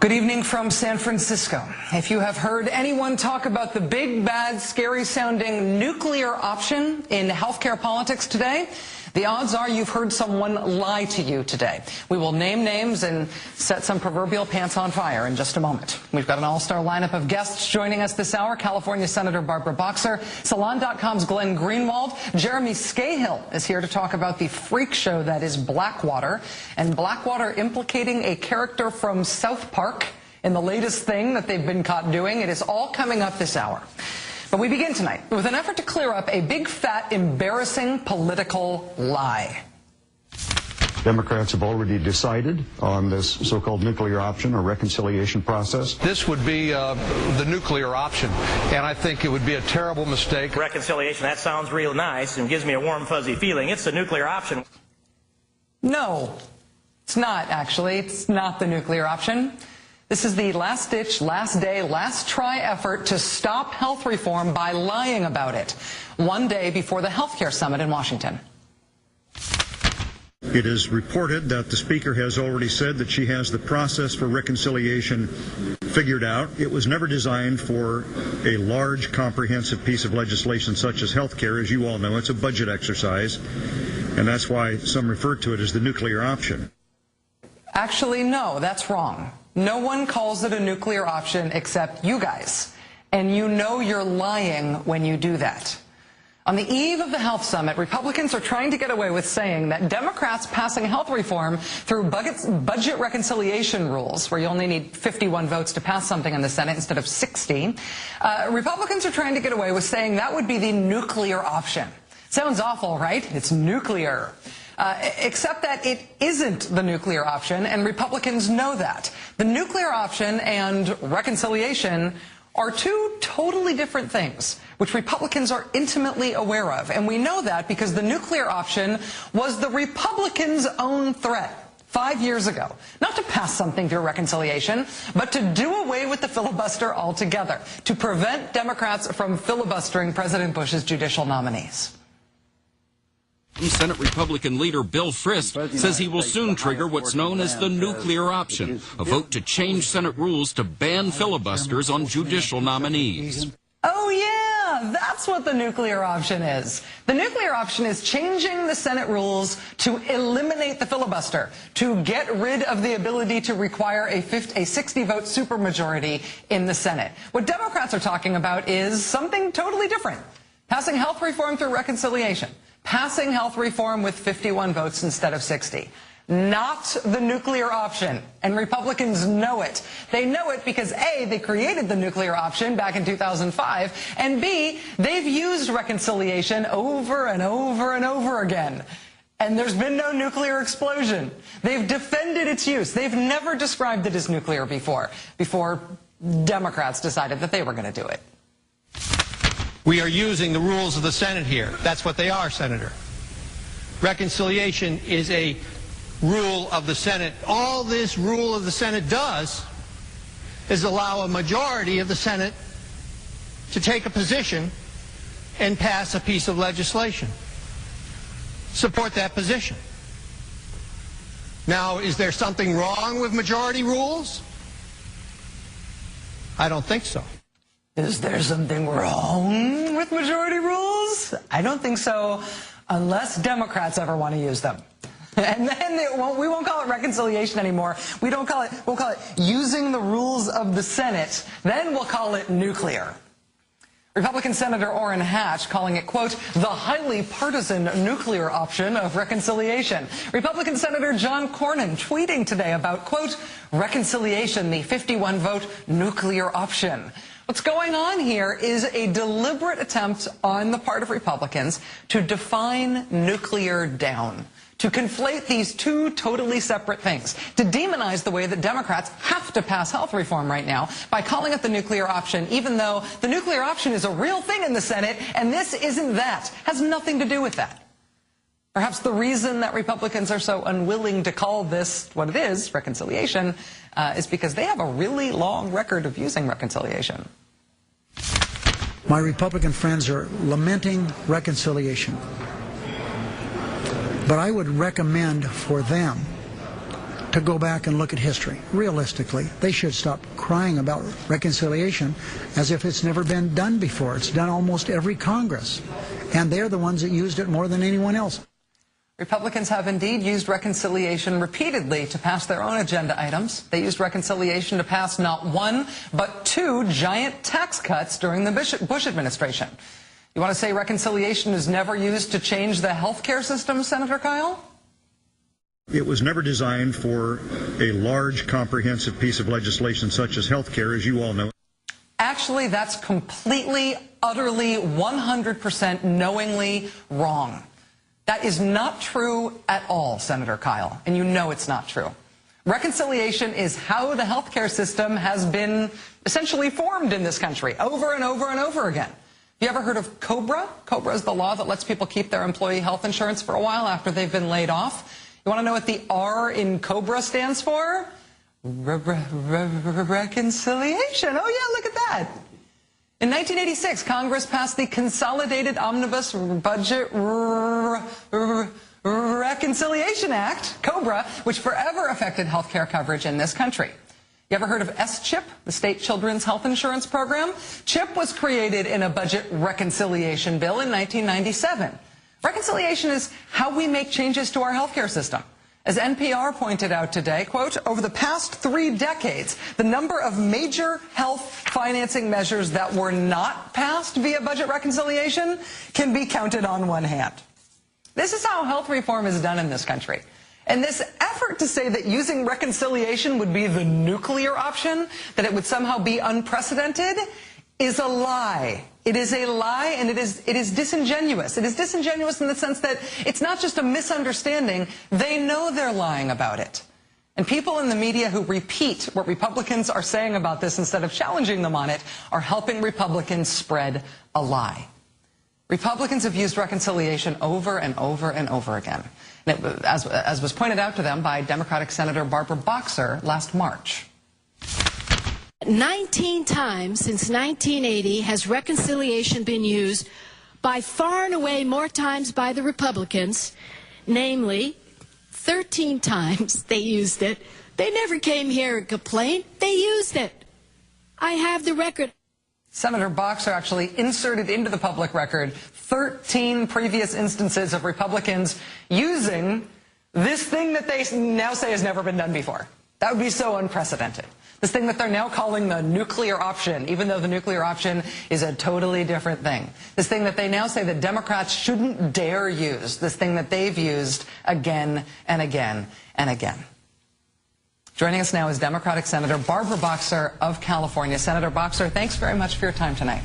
Good evening from San Francisco. If you have heard anyone talk about the big, bad, scary-sounding nuclear option in healthcare politics today, the odds are you've heard someone lie to you today. We will name names and set some proverbial pants on fire in just a moment. We've got an all-star lineup of guests joining us this hour. California Senator Barbara Boxer, Salon.com's Glenn Greenwald, Jeremy Scahill is here to talk about the freak show that is Blackwater, and Blackwater implicating a character from South Park in the latest thing that they've been caught doing. It is all coming up this hour. But we begin tonight with an effort to clear up a big, fat, embarrassing political lie. Democrats have already decided on this so-called nuclear option or reconciliation process. This would be the nuclear option, and I think it would be a terrible mistake. Reconciliation, that sounds real nice and gives me a warm, fuzzy feeling. It's the nuclear option. No, it's not, actually. It's not the nuclear option. This is the last-ditch, last-day, last-try effort to stop health reform by lying about it, one day before the healthcare summit in Washington. It is reported that the Speaker has already said that she has the process for reconciliation figured out. It was never designed for a large, comprehensive piece of legislation such as health care. As you all know, it's a budget exercise, and that's why some refer to it as the nuclear option. Actually, no, that's wrong. No one calls it a nuclear option except you guys. And you know you're lying when you do that. On the eve of the health summit, Republicans are trying to get away with saying that Democrats passing health reform through budget reconciliation rules, where you only need 51 votes to pass something in the Senate instead of 60, Republicans are trying to get away with saying that would be the nuclear option. Sounds awful, right? It's nuclear. Except that it isn't the nuclear option, and Republicans know that. The nuclear option and reconciliation are two totally different things, which Republicans are intimately aware of. And we know that because the nuclear option was the Republicans' own threat 5 years ago. Not to pass something through reconciliation, but to do away with the filibuster altogether, to prevent Democrats from filibustering President Bush's judicial nominees. Senate Republican leader Bill Frist says he will soon trigger what's known as the nuclear option, a vote to change Senate rules to ban filibusters on judicial nominees. Oh yeah, that's what the nuclear option is. The nuclear option is changing the Senate rules to eliminate the filibuster, to get rid of the ability to require a 60-vote supermajority in the Senate. What Democrats are talking about is something totally different. Passing health reform through reconciliation. Passing health reform with 51 votes instead of 60. Not the nuclear option. And Republicans know it. They know it because A, they created the nuclear option back in 2005, and B, they've used reconciliation over and over and over again. And there's been no nuclear explosion. They've defended its use. They've never described it as nuclear before Democrats decided that they were going to do it. We are using the rules of the Senate here. That's what they are, Senator. Reconciliation is a rule of the Senate. All this rule of the Senate does is allow a majority of the Senate to take a position and pass a piece of legislation. Support that position. Now, is there something wrong with majority rules? I don't think so. Is there something wrong with majority rules? I don't think so, unless Democrats ever want to use them. And then we won't call it reconciliation anymore. We'll call it using the rules of the Senate. Then we'll call it nuclear. Republican Senator Orrin Hatch calling it, quote, the highly partisan nuclear option of reconciliation. Republican Senator John Cornyn tweeting today about, quote, reconciliation, the 51-vote nuclear option. What's going on here is a deliberate attempt on the part of Republicans to define nuclear down, to conflate these two totally separate things, to demonize the way that Democrats have to pass health reform right now by calling it the nuclear option, even though the nuclear option is a real thing in the Senate, and this isn't that, has nothing to do with that. Perhaps the reason that Republicans are so unwilling to call this what it is, reconciliation, is because they have a really long record of using reconciliation. My Republican friends are lamenting reconciliation. But I would recommend for them to go back and look at history. Realistically, they should stop crying about reconciliation as if it's never been done before. It's done almost every Congress, and they're the ones that used it more than anyone else. Republicans have indeed used reconciliation repeatedly to pass their own agenda items. They used reconciliation to pass not one, but two giant tax cuts during the Bush administration. You want to say reconciliation is never used to change the health care system, Senator Kyle? It was never designed for a large, comprehensive piece of legislation such as health care, as you all know. Actually, that's completely, utterly, 100% knowingly wrong. That is not true at all, Senator Kyle, and you know it's not true. Reconciliation is how the healthcare system has been essentially formed in this country over and over and over again. You ever heard of COBRA? COBRA is the law that lets people keep their employee health insurance for a while after they've been laid off. You want to know what the R in COBRA stands for? Reconciliation. Oh, yeah, look at that. In 1986, Congress passed the Consolidated Omnibus Budget Reconciliation Act, COBRA, which forever affected health care coverage in this country. You ever heard of SCHIP, the State Children's Health Insurance Program? CHIP was created in a budget reconciliation bill in 1997. Reconciliation is how we make changes to our health care system. As NPR pointed out today, quote, over the past 3 decades, the number of major health financing measures that were not passed via budget reconciliation can be counted on one hand. This is how health reform is done in this country. And this effort to say that using reconciliation would be the nuclear option, that it would somehow be unprecedented, is a lie. It is a lie, and it is disingenuous. It is disingenuous in the sense that it's not just a misunderstanding. They know they're lying about it. And people in the media who repeat what Republicans are saying about this instead of challenging them on it are helping Republicans spread a lie. Republicans have used reconciliation over and over and over again, as was pointed out to them by Democratic Senator Barbara Boxer last March. 19 times since 1980 has reconciliation been used, by far and away more times by the Republicans, namely 13 times they used it. They never came here and complained. They used it. I have the record. Senator Boxer actually inserted into the public record 13 previous instances of Republicans using this thing that they now say has never been done before. That would be so unprecedented. This thing that they're now calling the nuclear option, even though the nuclear option is a totally different thing. This thing that they now say that Democrats shouldn't dare use. This thing that they've used again and again and again. Joining us now is Democratic Senator Barbara Boxer of California. Senator Boxer, thanks very much for your time tonight.